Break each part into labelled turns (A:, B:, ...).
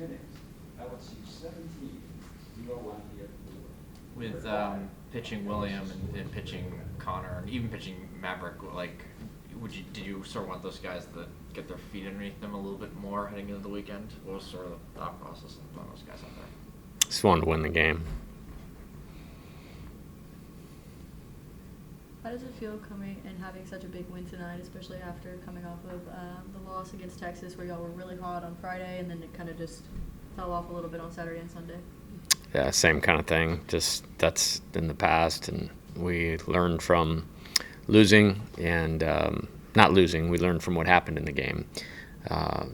A: innings, LSU 17, 0 Lafayette 4.
B: With pitching William and pitching Connor and even pitching Maverick, like, did you sort of want those guys to get their feet underneath them a little bit more heading into the weekend? What was sort of the thought process of throwing those guys out there?
C: Just wanted to win the game.
D: How does it feel coming and having such a big win tonight, especially after coming off of the loss against Texas, where y'all were really hot on Friday and then it kind of just fell off a little bit on Saturday and Sunday?
C: Yeah, same kind of thing. Just that's in the past, and we learned from losing and not losing. We learned from what happened in the game.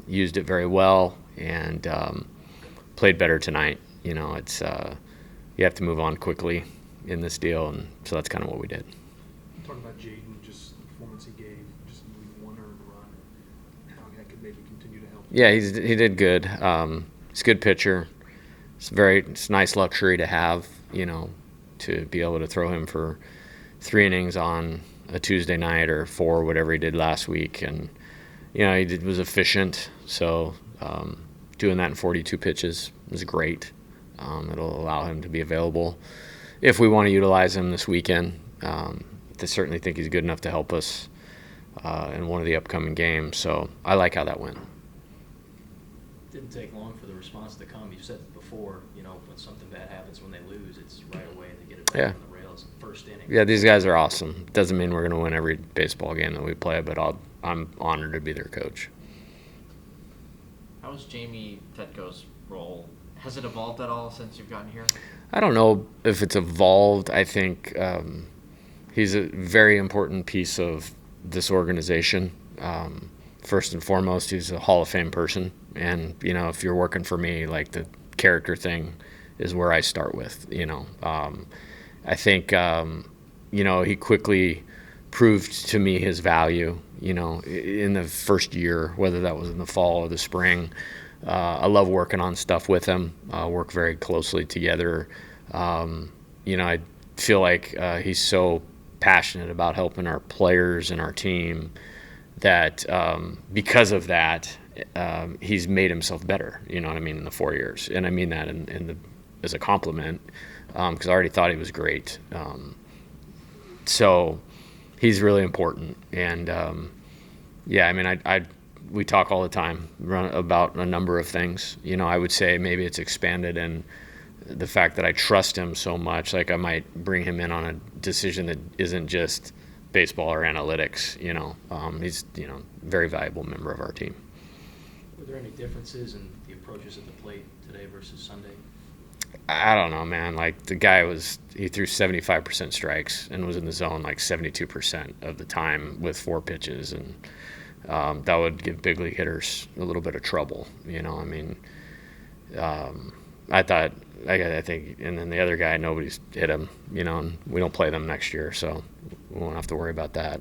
C: Used it very well and played better tonight. You know, it's you have to move on quickly in this deal, and so that's kind of what we did.
E: Talking about Jaden, just the performance he gave, just moving one earned run, and how that could maybe continue to help.
C: Yeah, he did good. He's a good pitcher. It's a nice luxury to have, you know, to be able to throw him for 3 innings on a Tuesday night or 4, whatever he did last week, and you know was efficient. So doing that in 42 pitches is great. It'll allow him to be available if we want to utilize him this weekend. I certainly think he's good enough to help us in one of the upcoming games. So I like how that went.
F: Didn't take long for the response to come. You said it before, you know, when something bad happens, when they lose, it's right away and they get it back on the rails. First inning.
C: Yeah, these guys are awesome. Doesn't mean we're going to win every baseball game that we play, but I'm honored to be their coach.
B: How was Jamie Tedeo's role? Has it evolved at all since you've gotten here?
C: I don't know if it's evolved. I think he's a very important piece of this organization. First and foremost, he's a Hall of Fame person. And, you know, if you're working for me, like the character thing is where I start with, you know. I think, you know, he quickly proved to me his value, you know, in the first year, whether that was in the fall or the spring. I love working on stuff with him, work very closely together. You know, I feel like he's so passionate about helping our players and our team that because of that, he's made himself better, you know what I mean, in the 4 years. And I mean that as a compliment, because I already thought he was great. So he's really important. And, yeah, I mean, we talk all the time about a number of things. You know, I would say maybe it's expanded in the fact that I trust him so much. Like I might bring him in on a decision that isn't just baseball or analytics, you know. He's, you know, very valuable member of our team.
F: Were there any differences in the approaches at the plate today versus Sunday?
C: I don't know, man. Like the guy he threw 75% strikes and was in the zone like 72% of the time with 4 pitches, and that would give big league hitters a little bit of trouble, you know. I mean, I think, and then the other guy, nobody's hit him, you know, and we don't play them next year, so we won't have to worry about that.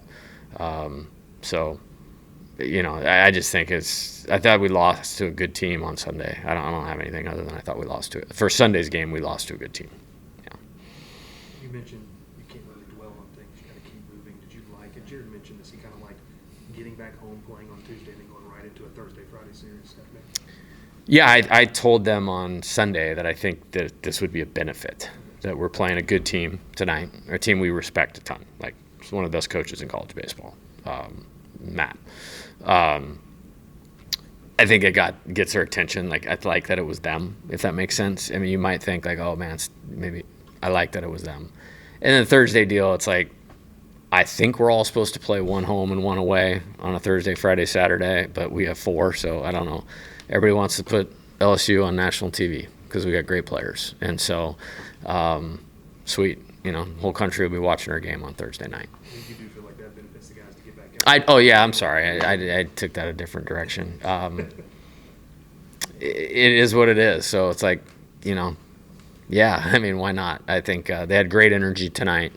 C: So, you know, I just think I thought we lost to a good team on Sunday. I don't have anything other than I thought we lost to it. For Sunday's game, we lost to a good team. Yeah.
E: You mentioned you can't really dwell on things. You got to keep moving. Did you like it? Jared mentioned this. He kind of like getting back home, playing on Tuesday, and then going right into a Thursday, Friday series Saturday.
C: Yeah, I told them on Sunday that I think that this would be a benefit, that we're playing a good team tonight, a team we respect a ton. Like, it's one of the best coaches in college baseball, Matt. I think it gets their attention. Like, I like that it was them, if that makes sense. I mean, you might think, like, oh, man, maybe I like that it was them. And then the Thursday deal, it's like, I think we're all supposed to play 1 home and 1 away on a Thursday, Friday, Saturday, but we have 4, so I don't know. Everybody wants to put LSU on national TV because we got great players. And so, sweet, you know, the whole country will be watching our game on Thursday night.
E: You do feel like that benefits the guys to get back out?
C: Oh, yeah, I'm sorry. I took that a different direction. It is what it is. So it's like, you know, yeah, I mean, why not? I think they had great energy tonight,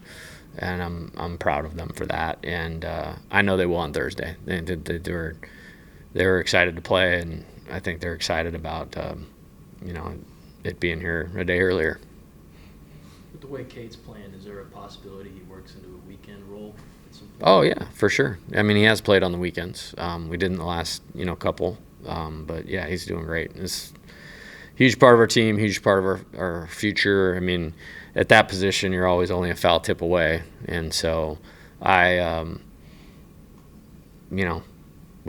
C: and I'm proud of them for that. And I know they will on Thursday. They were excited to play, and I think they're excited about, you know, it being here a day earlier.
F: With the way Cade's playing, is there a possibility he works into a weekend role at some point?
C: Oh, yeah, for sure. I mean, he has played on the weekends. We did in the last, you know, couple. But, yeah, he's doing great. huge part of our team, huge part of our future. I mean, at that position, you're always only a foul tip away. And so we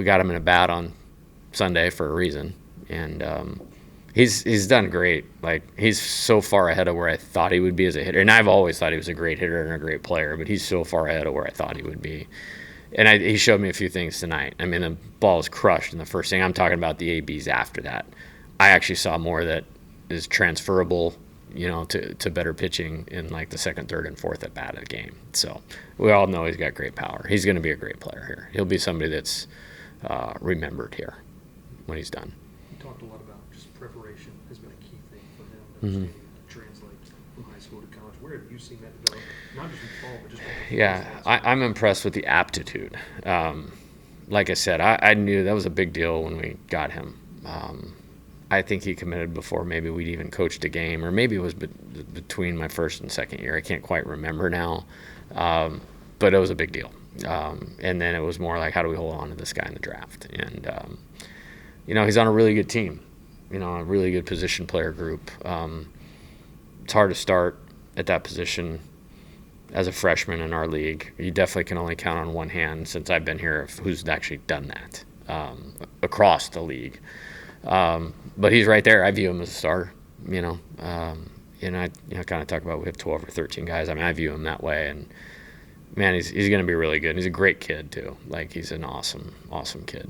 C: got him in a bat on Sunday for a reason. And he's done great. Like, he's so far ahead of where I thought he would be as a hitter. And I've always thought he was a great hitter and a great player, but he's so far ahead of where I thought he would be. And he showed me a few things tonight. I mean, the ball was crushed in the first thing. I'm talking about the ABs after that. I actually saw more that is transferable, to better pitching in like the second, third, and fourth at bat of the game. So we all know he's got great power. He's going to be a great player here. He'll be somebody that's remembered here when he's done.
E: You talked a lot about just preparation has been a key thing for him to understanding to translate from high school to college. Where have you seen that develop? Not just in fall, but just
C: I'm impressed with the aptitude. Like I said, I knew that was a big deal when we got him. I think he committed before maybe we'd even coached a game, or maybe it was between my first and second year. I can't quite remember now, but it was a big deal. And then it was more like, how do we hold on to this guy in the draft? And, he's on a really good team, a really good position player group. It's hard to start at that position as a freshman in our league. You definitely can only count on one hand since I've been here who's actually done that across the league. But he's right there. I view him as a starter, and I kind of talk about we have 12 or 13 guys. I mean, I view him that way, and man, he's going to be really good. He's a great kid too. Like, he's an awesome kid.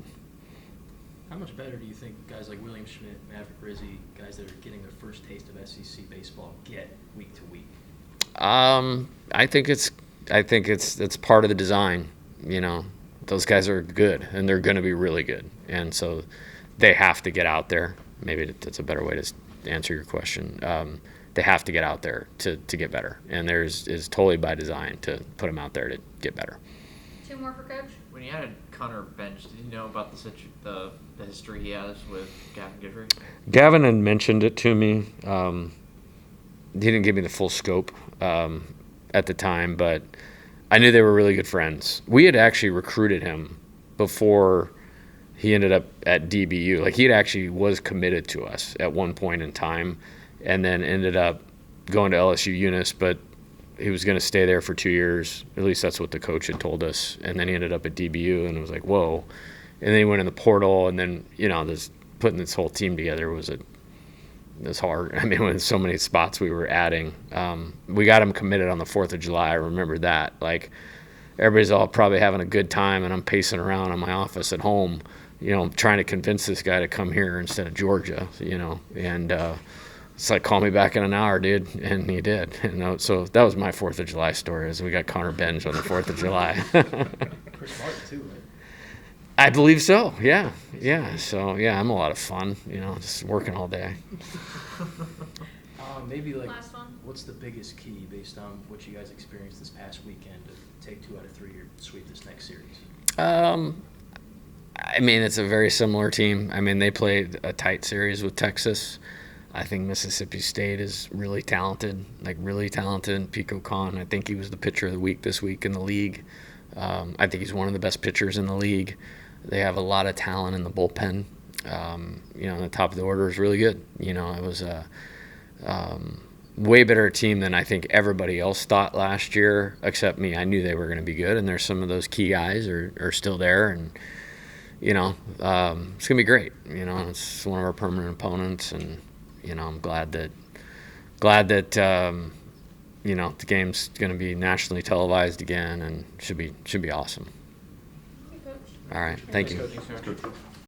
F: How much better do you think guys like William Schmidt, Maverick Rizzi, guys that are getting their first taste of SEC baseball get week to week?
C: I think it's part of the design. Those guys are good, and they're going to be really good, and so they have to get out there. Maybe that's a better way to answer your question. They have to get out there to get better, and is totally by design to put them out there to get better.
D: 2 more for Coach.
B: When you had Connor bench, did you know about the history he has with Gavin Guidry?
C: Gavin had mentioned it to me. He didn't give me the full scope at the time, but I knew they were really good friends. We had actually recruited him before he ended up at DBU. Like, he actually was committed to us at one point in time, and then ended up going to LSU Eunice, but he was going to stay there for 2 years. At least that's what the coach had told us. And then he ended up at DBU, and it was like, whoa. And then he went in the portal, and then, putting this whole team together was hard. I mean, with so many spots we were adding. We got him committed on the 4th of July. I remember that. Like, everybody's all probably having a good time, and I'm pacing around in my office at home, trying to convince this guy to come here instead of Georgia, and it's like, call me back in an hour, dude, and he did. So that was my 4th of July story, is we got Connor Benj on the 4th of July.
F: Chris Martin too, right?
C: I believe so, yeah. So, yeah, I'm a lot of fun, just working all day.
F: Maybe
D: Last one.
F: what's the biggest key based on what you guys experienced this past weekend to take 2 out of 3 or sweep this next series?
C: I mean, it's a very similar team. I mean, they played a tight series with Texas. I think Mississippi State is really talented, Pico Khan, I think he was the pitcher of the week this week in the league. I think he's one of the best pitchers in the league. They have a lot of talent in the bullpen. The top of the order is really good. It was a way better team than I think everybody else thought last year, except me. I knew they were going to be good, and there's some of those key guys are still there, and it's going to be great. It's one of our permanent opponents, and I'm glad that the game's going to be nationally televised again, and should be awesome.
D: Okay, Coach.
C: All right, thank you.
B: Thanks, Coach.